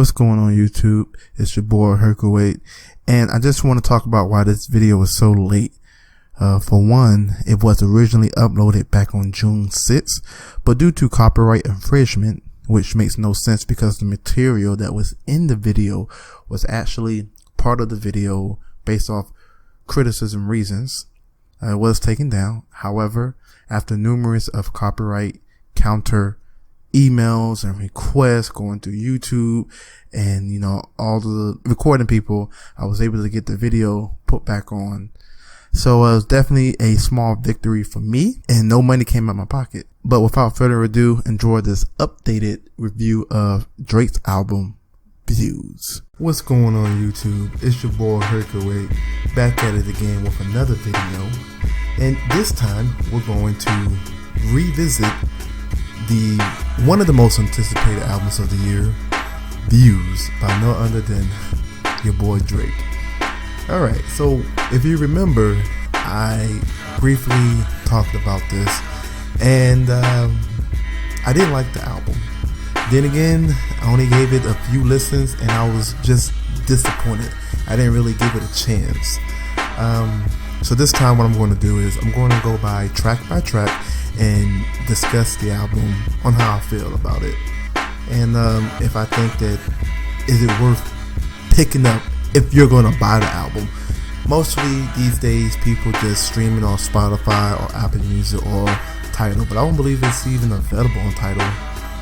What's going on YouTube? It's your boy Hercules, and I just want to talk about why this video was so late. For one, it was originally uploaded back on June 6th, but due to copyright infringement, which makes no sense because the material that was in the video was actually part of the video based off criticism reasons, it was taken down. However, after numerous of copyright counter emails and requests going through YouTube and, all the recording people, I was able to get the video put back on. So it was definitely a small victory for me, and no money came out of my pocket. But without further ado, enjoy this updated review of Drake's album, Views. What's going on YouTube? It's your boy Hercules, back at it again with another video. And this time, we're going to revisit one of the most anticipated albums of the year, Views, by no other than your boy Drake. Alright, so if you remember, I briefly talked about this, and I didn't like the album. Then again, I only gave it a few listens and I was just disappointed. I didn't really give it a chance. So this time what I'm going to do is I'm going to go by track and discuss the album on how I feel about it, and if I think that is it worth picking up if you're going to buy the album. Mostly these days people just stream it on Spotify or Apple Music or Tidal, but I don't believe it's even available on Tidal.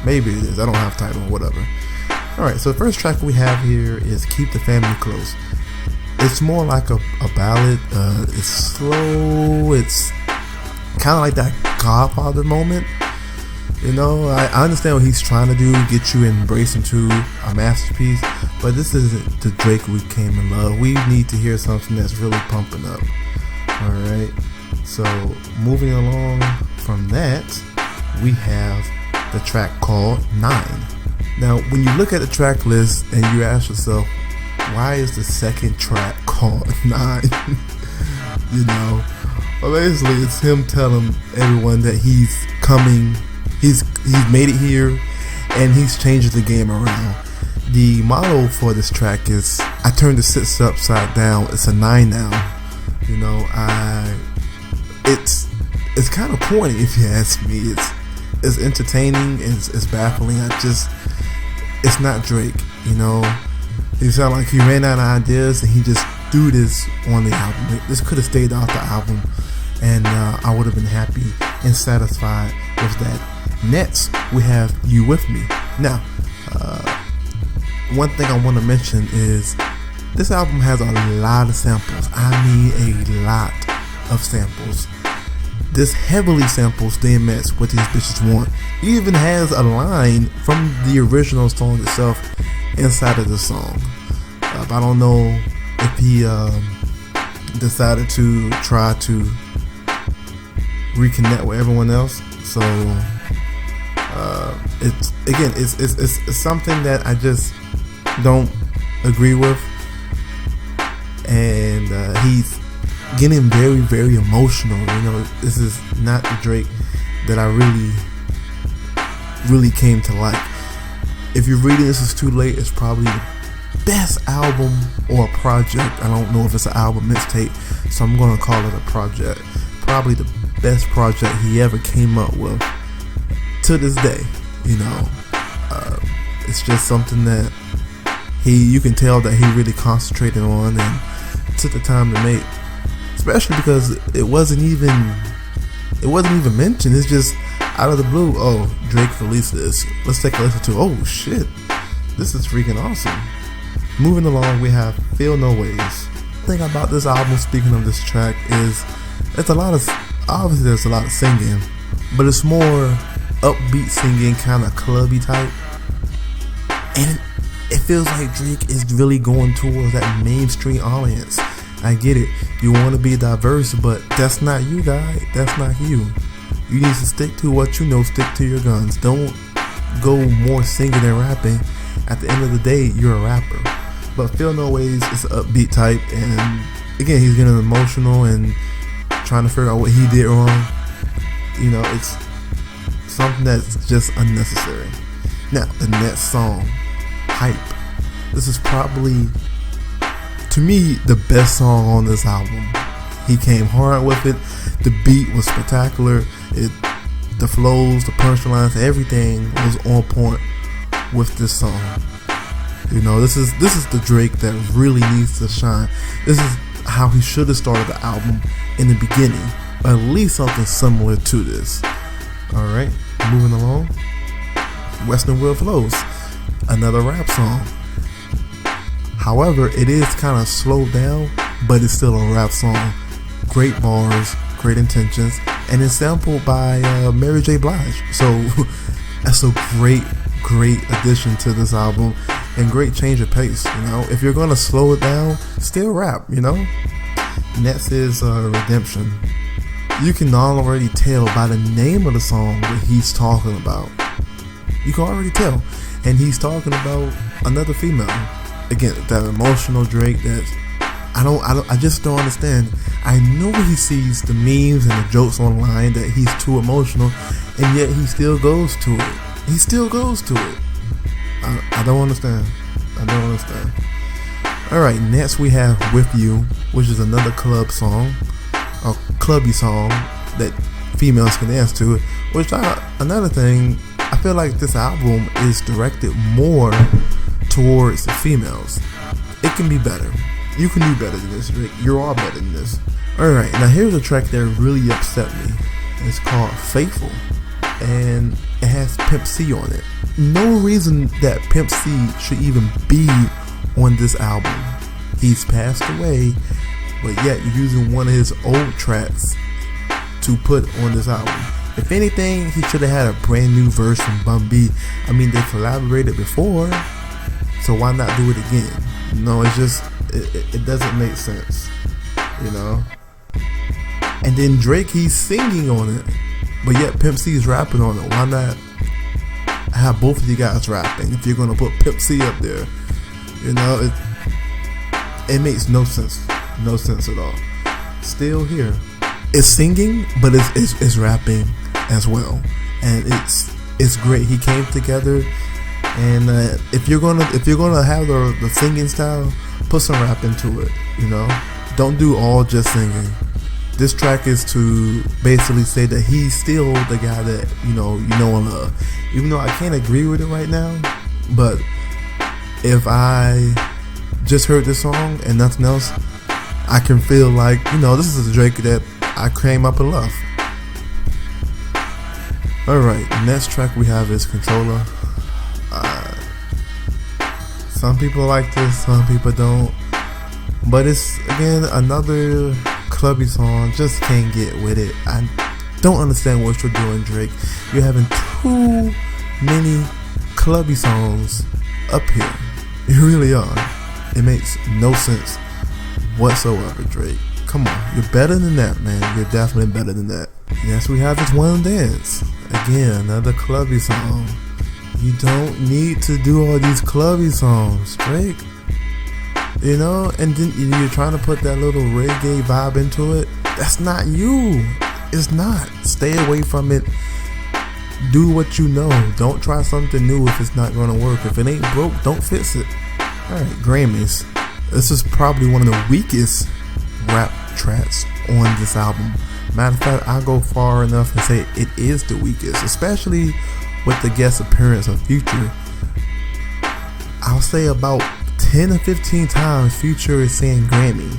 Maybe it is, I don't have Tidal or whatever. Alright, so the first track we have here is Keep the Family Close. It's more like a ballad. It's slow, it's kind of like that Godfather moment. I understand what he's trying to do, get you embraced into a masterpiece, but this isn't the Drake we came in love. We need to hear something that's really pumping up. Alright, so moving along from that, we have the track called 9. Now, when you look at the track list and you ask yourself, why is the second track called 9? Well, basically it's him telling everyone that he's coming, he's made it here, and he's changed the game around. The motto for this track is, I turned the 6 upside down, it's a 9 now. It's kind of corny if you ask me. It's entertaining, it's baffling. It's not Drake, It sounds like he ran out of ideas and he just threw this on the album. This could have stayed off the album, and I would have been happy and satisfied with that. Next, we have You With Me. Now, one thing I want to mention is this album has a lot of samples. I mean a lot of samples. This heavily samples DMX, What These Bitches Want. It even has a line from the original song itself inside of the song. I don't know if he decided to try to reconnect with everyone else. So it's something that I just don't agree with, and he's getting very, very emotional. This is not the Drake that I really came to like. If you're reading This Is Too Late, it's probably the best album or project. I don't know if it's an album mixtape, so I'm going to call it a project. Probably the best project he ever came up with to this day. It's just something that you can tell that he really concentrated on and took the time to make, especially because it wasn't even mentioned. It's just out of the blue. Oh, Drake released this, let's take a listen to it. Oh shit, this is freaking awesome. Moving along, we have Feel No Ways. The thing about this album, speaking of this track, is obviously there's a lot of singing, but it's more upbeat singing, kind of clubby type, and it feels like Drake is really going towards that mainstream audience. I get it, you want to be diverse, but that's not you, guy. That's not you. You need to stick to what you know, stick to your guns. Don't go more singing and rapping. At the end of the day, you're a rapper. But Feel No Ways is an upbeat type, and again, he's getting emotional and trying to figure out what he did wrong. It's something that's just unnecessary. Now, the next song, Hype. This is probably, to me, the best song on this album. He came hard with it. The beat was spectacular. The flows, the punchlines, everything was on point with this song. You know, this is the Drake that really needs to shine. This is how he should have started the album in the beginning, or at least something similar to this. All right, moving along. Western World Flows, another rap song. However, it is kind of slowed down, but it's still a rap song. Great bars, great intentions, and it's sampled by Mary J. Blige. So that's a great addition to this album and great change of pace. You know, if you're gonna slow it down, still rap. You know, next is Redemption. You can already tell by the name of the song what he's talking about. You can already tell, and he's talking about another female. Again, that emotional Drake that I just don't understand. I know he sees the memes and the jokes online that he's too emotional, and yet he still goes to it. He still goes to it. I don't understand. Alright, next we have With You, which is another club song, a clubby song that females can dance to. Which another thing, I feel like this album is directed more towards the females. It can be better. You can do better than this, Drake. You're all better than this. Alright, now here's a track that really upset me. It's called Faithful, and it has Pimp C on it. No reason that Pimp C should even be on this album. He's passed away, but yet you're using one of his old tracks to put on this album. If anything, he should have had a brand new verse from Bun B. I mean, they collaborated before, so why not do it again? No, it's just, it doesn't make sense, you know? And then Drake, he's singing on it, but yet Pimp C is rapping on it. Why not have both of you guys rapping if you're gonna put Pimp C up there? You know, it makes no sense at all. Still here, it's singing, but it's rapping as well, and it's great. He came together, and if you're gonna have the singing style, put some rap into it. You know, don't do all just singing. This track is to basically say that he's still the guy that you know and love. Even though I can't agree with it right now, but if I just heard this song and nothing else, I can feel like, you know, this is a Drake that I came up in love. Alright, next track we have is Controller. Some people like this, some people don't. But it's, again, another clubby song. Just can't get with it. I don't understand what you're doing, Drake. You're having too many clubby songs up here. You really are. It makes no sense whatsoever, Drake. Come on, you're better than that, man. You're definitely better than that. Yes, we have this One Dance. Again, another clubby song. You don't need to do all these clubby songs, Drake. You know, and then you're trying to put that little reggae vibe into it. That's not you. It's not. Stay away from it. Do what you know. Don't try something new if it's not going to work. If it ain't broke, don't fix it. Alright, Grammys. This is probably one of the weakest rap tracks on this album. Matter of fact, I'll go far enough and say it is the weakest, especially with the guest appearance of Future. I'll say about 10 or 15 times Future is saying Grammy.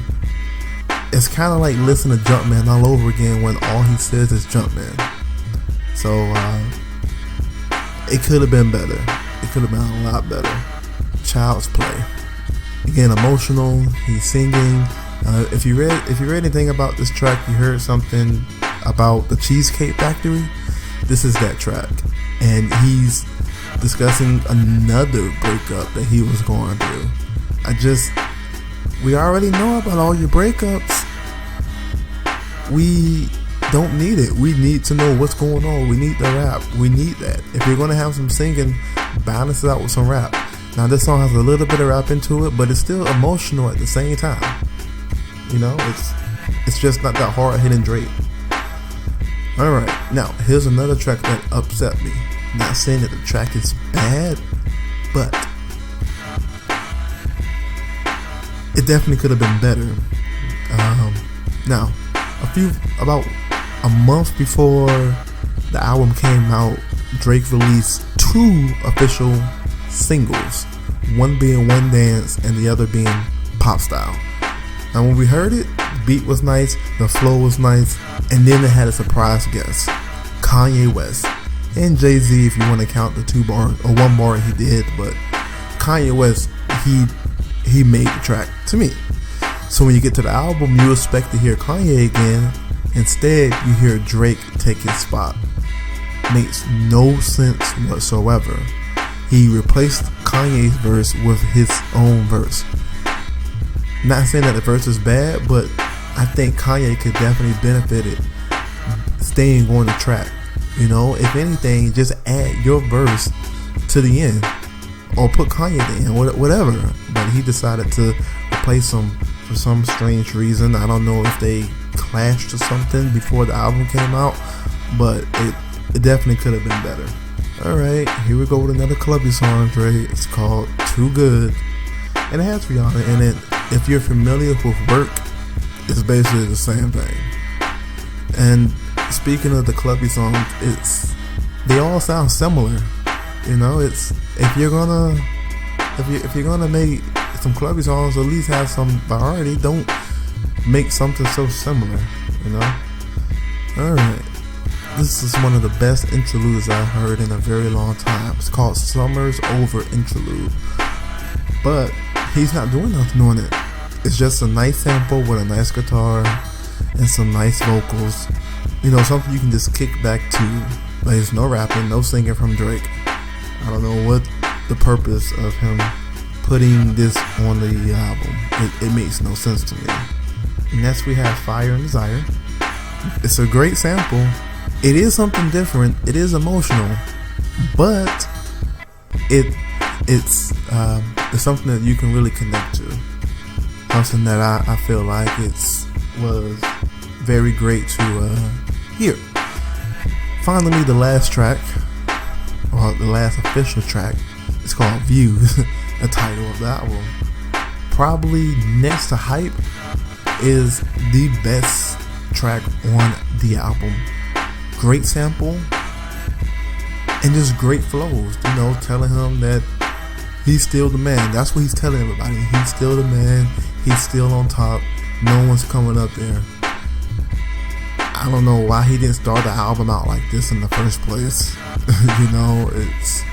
It's kind of like listening to Jumpman all over again when all he says is Jumpman. So it could have been better. It could have been a lot better. Child's Play. Again, emotional. He's singing. If you read anything about this track, you heard something about the Cheesecake Factory. This is that track, and he's discussing another breakup that he was going through. We already know about all your breakups. We don't need it. We need to know what's going on. We need the rap. We need that. If you're gonna have some singing, balance it out with some rap. Now this song has a little bit of rap into it, but it's still emotional at the same time. You know, it's just not that hard hitting Drake. Alright, now here's another track that upset me. Not saying that the track is bad, but it definitely could have been better. Now, about a month before the album came out, Drake released 2 official singles, one being One Dance and the other being Pop Style. Now when we heard it, the beat was nice, the flow was nice, and then it had a surprise guest, Kanye West and Jay-Z, if you want to count the 2 bar or 1 bar he did, but Kanye West, he made the track to me. So when you get to the album, you expect to hear Kanye again. Instead, you hear Drake take his spot. Makes no sense whatsoever. He replaced Kanye's verse with his own verse. Not saying that the verse is bad, but I think Kanye could definitely benefit it staying on the track. You know, if anything, just add your verse to the end, or put Kanye at the end, whatever. But he decided to replace him for some strange reason. I don't know if they clashed or something before the album came out, but it definitely could have been better. Alright, here we go with another clubby song, Dre. It's called Too Good, and it has Rihanna in it. If you're familiar with Work, it's basically the same thing. And speaking of the clubby songs, they all sound similar. You know, it's if you're gonna make some clubby songs, at least have some variety. Don't make something so similar, you know. Alright, this is one of the best interludes I've heard in a very long time. It's called Summer's Over Interlude, but he's not doing nothing on it. It's just a nice sample with a nice guitar and some nice vocals, you know, something you can just kick back to. But there's no rapping, no singing from Drake. I don't know what the purpose of him putting this on the album. It makes no sense to me. Next we have Fire and Desire. It's a great sample. It is something different. It is emotional, but it's something that you can really connect to. Something that I feel like was very great to hear. Finally, the last track, or the last official track, is called Views, the title of the album. Probably next to Hype is the best track on the album. Great sample and just great flows, you know, telling him that he's still the man. That's what he's telling everybody. He's still the man. He's still on top. No one's coming up there. I don't know why he didn't start the album out like this in the first place. You know, it's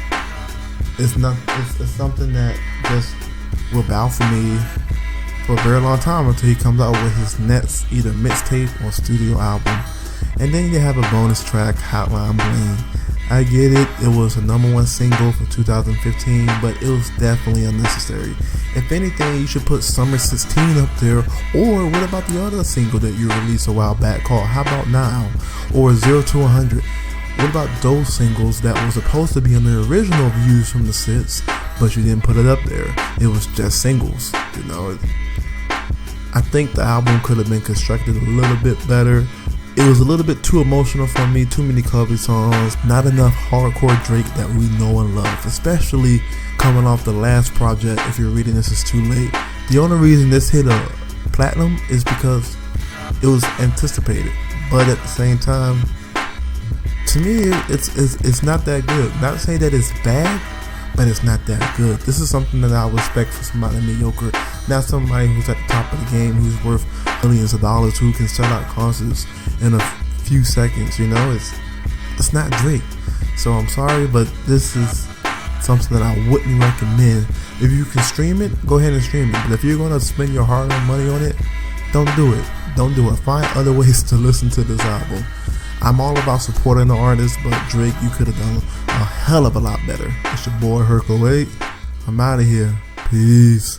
something that just will bow for me for a very long time until he comes out with his next either mixtape or studio album. And then you have a bonus track, Hotline Bling. I get it, it was a #1 single for 2015, but it was definitely unnecessary. If anything, you should put Summer 16 up there, or what about the other single that you released a while back called How About Now, or 0 to 100? What about those singles that were supposed to be on the original Views from the Sits, but you didn't put it up there? It was just singles, you know. I think the album could have been constructed a little bit better. It was a little bit too emotional for me, too many clubby songs, not enough hardcore Drake that we know and love, especially coming off the last project. If you're reading this, it's too late. The only reason this hit a platinum is because it was anticipated, but at the same time, to me, it's not that good. Not to say that it's bad, but it's not that good. This is something that I would expect for somebody mediocre, not somebody who's at the top of the game, who's worth millions of dollars, who can sell out concerts in a few seconds. You know, it's not Drake. So I'm sorry, but this is something that I wouldn't recommend. If you can stream it, go ahead and stream it. But if you're gonna spend your hard-earned money on it, don't do it. Don't do it. Find other ways to listen to this album. I'm all about supporting the artist, but Drake, you could have done a hell of a lot better. It's your boy Herc 08. I'm out of here. Peace.